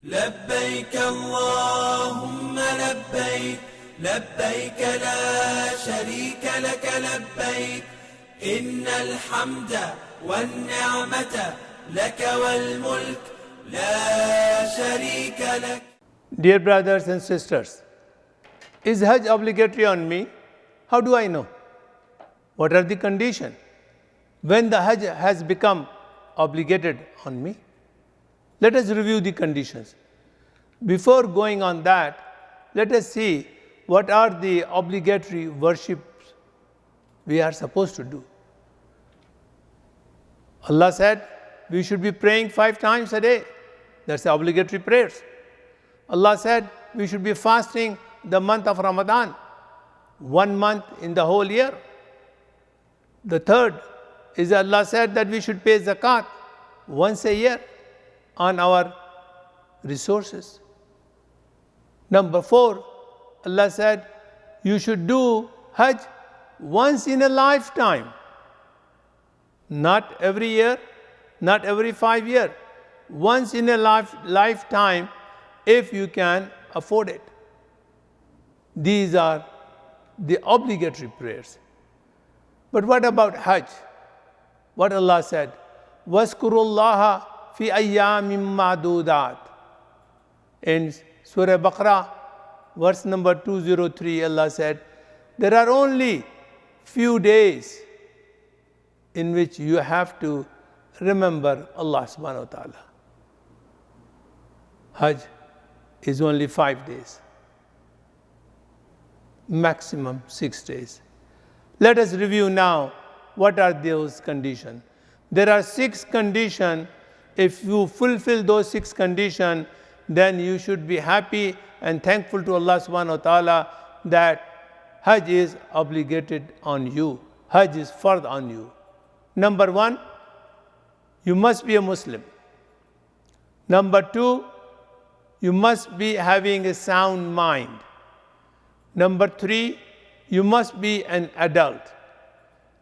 لبيك اللهم لبيك لبيك لا شريك لك لبيك إن الحمد والنعمة لك والملك لا شريك لك. Dear brothers and sisters, is Hajj obligatory on me? How do I know? What are the conditions? When the Hajj has become obligated on me? Let us review the conditions. Before going on that, let us see what are the obligatory worships we are supposed to do. Allah said we should be praying 5 times a day. That's the obligatory prayers. Allah said we should be fasting the month of Ramadan, 1 month in the whole year. The third is Allah said that we should pay zakat once a year on our resources. Number 4, Allah said you should do Hajj once in a lifetime. Not every year, not every 5 years. Once in a lifetime if you can afford it. These are the obligatory prayers. But what about Hajj? What Allah said? وَاذْكُرُوا اللَّهَ فِي أَيَّامٍ مَّعْدُودَاتٍ. In Surah Baqarah, verse number 203, Allah said, there are only few days in which you have to remember Allah subhanahu wa ta'ala. Hajj is only 5 days, maximum 6 days. Let us review now what are those conditions. There are 6 conditions. If you fulfill those 6 conditions, then you should be happy and thankful to Allah subhanahu wa ta'ala that Hajj is obligated on you. Hajj is fard on you. Number 1, you must be a Muslim. Number 2, you must be having a sound mind. Number 3, you must be an adult.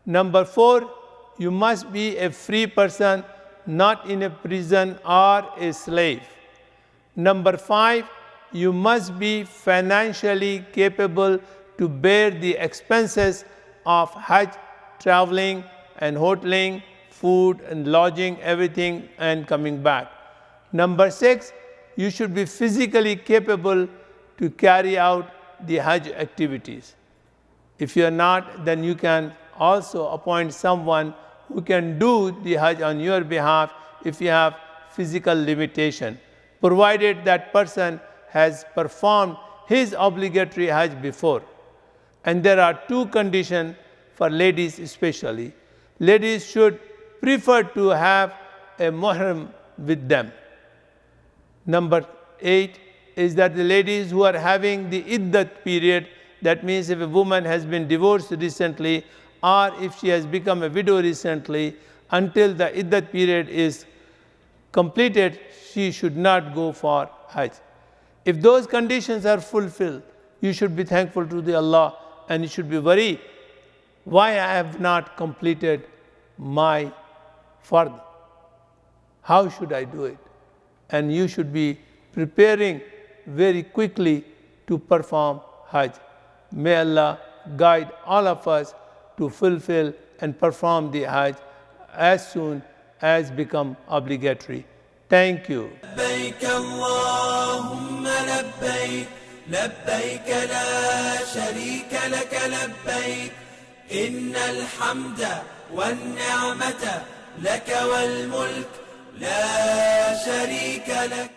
Number 4, you must be a free person, not in a prison or a slave. Number 5, you must be financially capable to bear the expenses of Hajj, traveling and hoteling, food and lodging, everything, and coming back. Number 6, you should be physically capable to carry out the Hajj activities. If you are not, then you can also appoint someone who can do the Hajj on your behalf if you have physical limitation, provided that person has performed his obligatory Hajj before. And there are 2 conditions for ladies especially. Ladies should prefer to have a muhrim with them. Number 8 is that the ladies who are having the iddat period, that means if a woman has been divorced recently or if she has become a widow recently, until the iddat period is completed, she should not go for Hajj. If those conditions are fulfilled, you should be thankful to the Allah and you should be worried, why I have not completed my fard? How should I do it? And you should be preparing very quickly to perform Hajj. May Allah guide all of us to fulfill and perform the Hajj as soon as become obligatory. Thank you. لبيك اللهم لبيك لبيك لا شريك لك لبيك إن الحمد والنعمة لك والملك لا شريك لك.